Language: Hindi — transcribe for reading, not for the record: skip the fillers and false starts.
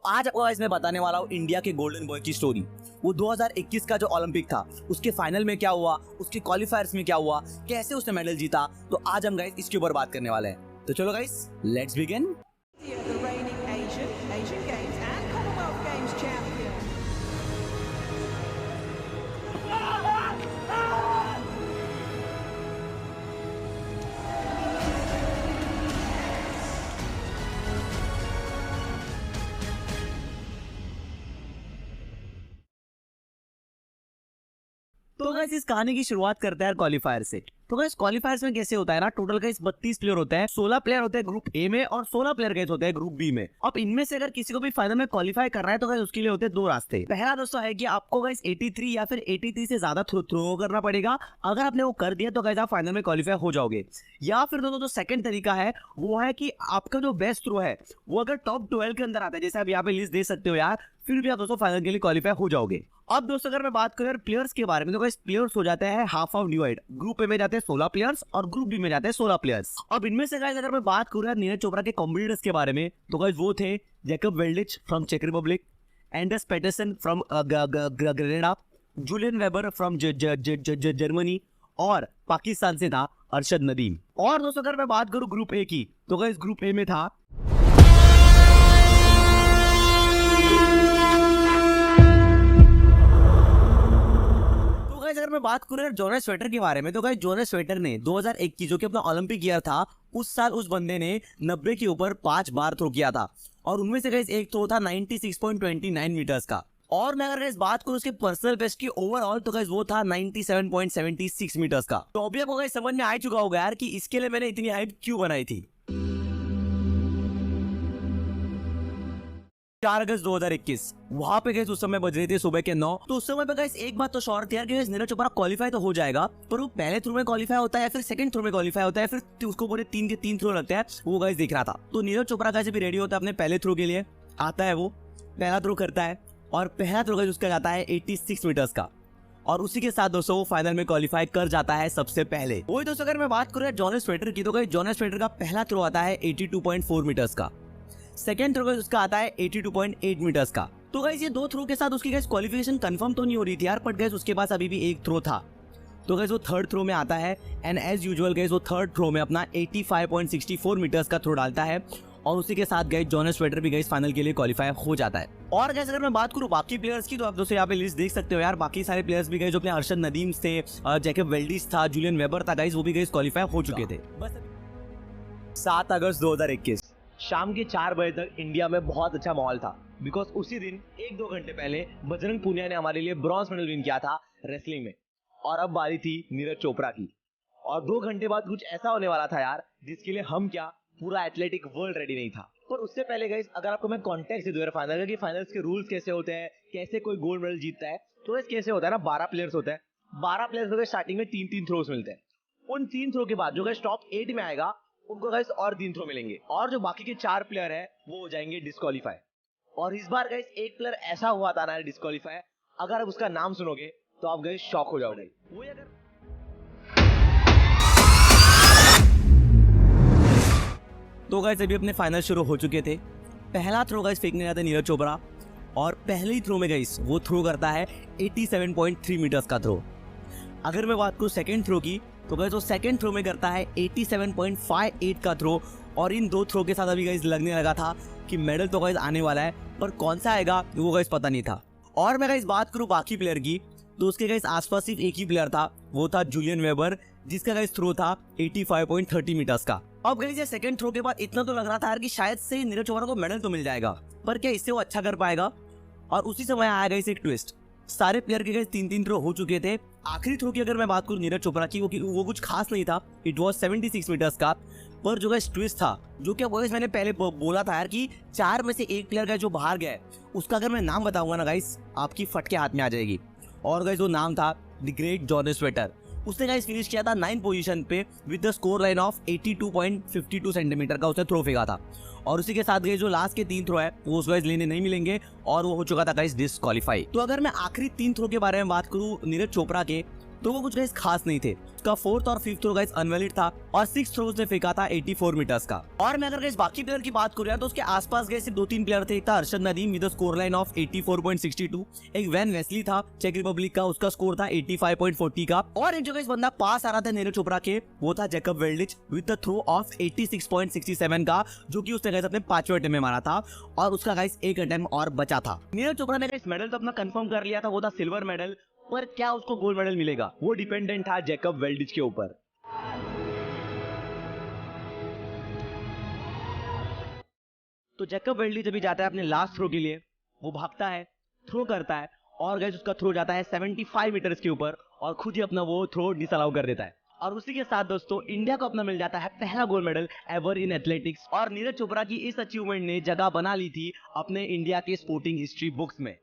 आज आपको मैं बताने वाला हूँ इंडिया के गोल्डन बॉय की स्टोरी। वो 2021 का जो ओलंपिक था उसके फाइनल में क्या हुआ, उसके क्वालिफायर्स में क्या हुआ, कैसे उसने मेडल जीता। तो आज हम गाइस इसके ऊपर बात करने वाले हैं। तो चलो गाइस लेट्स बिगिन। तो गाइस इस कहानी की शुरुआत करते हैं क्वालिफायर से। तो गाइस क्वालिफायर्स में कैसे होता है ना, टोटल गाइस 32 प्लेयर होते हैं। 16 प्लेयर होते हैं ग्रुप ए में और 16 प्लेयर गाइस होते हैं ग्रुप बी में। अब इनमें से अगर किसी को भी फाइनल में क्वालिफाई करना है तो गाइस उसके लिए होते हैं दो रास्ते। पहला दोस्तों है कि आपको गाइस 83 या फिर 83 से ज्यादा थ्रो करना पड़ेगा। अगर आपने वो कर दिया तो गाइस आप फाइनल में क्वालिफाई हो जाओगे। या फिर दोस्तों जो सेकंड तरीका है वो है कि आपका जो बेस्ट थ्रो है वो अगर टॉप 12 के अंदर आता है, जैसे आप यहाँ पे लिस्ट दे सकते हो यार, फिर भी आप दोस्तों फाइनल के लिए क्वालिफाई हो जाओगे। अब दोस्तों अगर मैं बात करूं प्लेयर्स के बारे में तो गाइस प्लेयर्स हो जाते हैं half of divide. Group A में जाते हैं 16 प्लेयर्स और ग्रुप बी में जाते हैं 16 प्लेयर्स। अब इनमें से गाइस अगर मैं बात करूं नीरज चोपड़ा के कॉम्पिटिटर्स के बारे में तो गाइस वो थे जैकब वेल्डिच फ्रॉम चेक Republic, Anders Peterson from Grenada, Julian Weber from Germany और पाकिस्तान से था अरशद नदीम। और दोस्तों अगर मैं बात करूं ग्रुप ए की तो गाइस ग्रुप ए में था अगर मैं बात करूं जोनास स्वेटर के बारे में तो गाइस जोनास स्वेटर ने 2021 जो कि अपना ओलंपिक ईयर था उस साल उस बंदे ने 90 के ऊपर 5 बार थ्रो किया था और उनमें से गाइस एक थ्रो था 96.29 मीटर्स का। और मैं अगर इस बात करूं उसके पर्सनल बेस्ट की ओवरऑल तो गाइस वो था 97.76 मीटर्स का। तो अभी आपको गाइस समझ में आ चुका होगा यार कि इसके लिए मैंने इतनी हाइट क्यों बनाई थी। 4 अगस्त 2021 वहां पे गए उस समय बज रहे थे सुबह के 9। तो उस समय पे गाइस एक बात तो श्योर थी यार कि नीरज चोपड़ा क्वालिफाई तो हो जाएगा, पर वो पहले थ्रो में क्वालिफाई होता है या फिर सेकंड थ्रो में क्वालिफाई होता है, फिर उसको पूरे 3 के 3 थ्रो लगते हैं, वो गाइस दिख रहा था। तो नीरज चोपड़ा गाइस भी रेडी होता है अपने पहले थ्रो के लिए, आता है वो पहला थ्रो करता है और पहला थ्रो गाइस उसका जाता है 86 मीटर्स का और उसी के साथ दोस्तों वो फाइनल में क्वालिफाई कर जाता है सबसे पहले। वही दोस्तों अगर मैं बात करूं जोनास स्वेटर की तो गाइस जोनास स्वेटर का पहला थ्रो आता है 82.4 मीटर्स का, सेकेंड थ्रो उसका आता है 82.8 मीटर्स का। तो गाइस ये दो थ्रो के साथ उसकी गाइस क्वालिफिकेशन कंफर्म तो नहीं हो रही थी यार, बट गाइस उसके पास अभी भी एक थ्रो था। तो गाइस वो थर्ड थ्रो में आता है एंड एज यूजुअल गाइस वो थर्ड थ्रो में अपना 85.64 मीटर्स का थ्रो डालता है और उसी के साथ गाइस जोनास स्वेटर भी गाइस फाइनल के लिए क्वालिफाई हो जाता है। और गाइस अगर मैं बात करूं बाकी प्लेयर्स की तो आप दोस्तों यहाँ पे लिस्ट देख सकते हो यार, बाकी सारे प्लेयर्स भी गए जो अपने अरशद नदीम थे, जैकब वेल्डिस था, जूलियन वेबर था, गाइस वो भी गाइस क्वालिफाई हो चुके थे। 7 अगस्त 2021 शाम के 4 बजे तक इंडिया में बहुत अच्छा माहौल था, बिकॉज उसी दिन 1-2 घंटे पहले बजरंग पूनिया ने हमारे लिए ब्रॉन्ज मेडल विन किया था रेसलिंग में और अब बारी थी नीरज चोपड़ा की। और 2 घंटे बाद कुछ ऐसा होने वाला था यार जिसके लिए हम क्या पूरा एथलेटिक वर्ल्ड रेडी नहीं था। पर उससे पहले गाइस अगर आपको मैं कॉन्टेक्स्ट दे दूं फाइनल का कि फाइनल्स के रूल्स कैसे होते हैं, कैसे कोई गोल्ड मेडल जीतता है, तो गाइस कैसे होता है ना, 12 प्लेयर्स होते हैं। 12 प्लेयर्स को स्टार्टिंग में 3-3 थ्रोस मिलते हैं। उन 3 थ्रो के बाद जो गाइस टॉप 8 में आएगा उनको गाइस और 3 थ्रो मिलेंगे और जो बाकी के 4 प्लेयर है वो हो जाएंगे डिस्क्वालीफाई। और इस बार गाइस एक प्लेयर ऐसा हुआ था ना डिस्क्वालीफाई, अगर आप उसका नाम सुनोगे तो आप गाइस शॉक हो जाओगे। वो अगर तो गाइस अभी अपने फाइनल शुरू हो चुके थे। पहला थ्रो गाइस फेंकने जाता है नीरज चोपड़ा और पहले ही थ्रो में गाइस वो थ्रो करता है 87.3 मीटर्स का थ्रो। अगर मैं बात करूं सेकंड थ्रो की तो गाइस वो सेकंड थ्रो में करता है 87.58 का थ्रो और इन 2 थ्रो के साथ अभी गाइस लगने लगा था कि मेडल तो गाइस आने वाला है, पर कौन सा आएगा वो गाइस पता नहीं था। और मैं गाइस बात करूं बाकी प्लेयर की तो उसके गाइस आसपास सिर्फ एक ही प्लेयर था, वो था जूलियन वेबर, जिसका गाइस थ्रो था 85.30 मीटर्स का। अब गाइस ये सेकंड थ्रो के बाद इतना तो लग रहा था यार कि शायद से नीरज चोपड़ा को मेडल तो मिल जाएगा, पर क्या इससे वो अच्छा कर पाएगा। और उसी समय आया गाइस एक ट्विस्ट। सारे प्लेयर के गाइस 3-3 थ्रो हो चुके थे। आखिरी थ्रो की अगर मैं बात करूं नीरज चोपड़ा की वो कुछ खास नहीं था, इट वाज 76 मीटर्स का। पर जो गाइस ट्विस्ट था जो कि गाइस मैंने पहले बोला था यार कि 4 में से एक प्लेयर का जो बाहर गया उसका अगर मैं नाम बताऊंगा ना गाइस आपकी फट के हाथ में आ जाएगी। और गाइस वो नाम था द ग्रेट जोनास स्वेटर। उसने गाइस फिनिश किया था 9 पोजीशन पे with the score line of 82.52 centimetre का उसने थ्रो फेंका था। और उसी के साथ गाइस जो लास्ट के 3 थ्रो है वो उस गाइस लेने नहीं मिलेंगे और वो हो चुका था गाइस डिस्क्वालीफाई। तो अगर मैं आखिरी 3 थ्रो के बारे में बात करूं नीरज चोपड़ा के तो वो कुछ गाइस खास नहीं थे। उसका फोर्थ और फिफ्थ थ्रो गाइस अनवैलिड था और सिक्स थ्रो उसने फेंका था 84 मीटर्स का। और मैं अगर गाइस बाकी प्लेयर की बात करूं यार तो उसके आसपास गए सिर्फ 2-3 प्लेयर थे। एक था Arshad Nadeem with score line of 84.62, एक वैन वेस्ली था चेक रिपब्लिक का, उसका स्कोर था 85.40 का, और एक जो गाइस बंदा पास आ रहा था नीरज चोपड़ा के वो था जैकब वेल्डिच विद द थ्रो ऑफ 86.67 का, जो कि उसने गाइस अपने 5वें अटेम्प्ट में मारा था और उसका गाइस एक अटेम्प्ट और बचा था। नीरज चोपड़ा ने गाइस मेडल तो अपना कंफर्म कर लिया था, वो था सिल्वर मेडल, पर क्या उसको गोल्ड मेडल मिलेगा वो डिपेंडेंट था जैकब वेल्डिच के ऊपर। तो जैकब वेल्डिच अभी जाता है अपने लास्ट थ्रो के लिए, वो भागता है, थ्रो करता है और गाइस उसका थ्रो जाता है 75 मीटर्स के ऊपर और खुद ही अपना वो थ्रो डिसअलाउ कर देता है। और उसी के साथ दोस्तों इंडिया को अपना मिल जाता है पहला gold medal ever in athletics. और नीरज चोपड़ा की इस अचीवमेंट ने जगह बना ली थी अपने इंडिया के स्पोर्टिंग हिस्ट्री बुक्स में।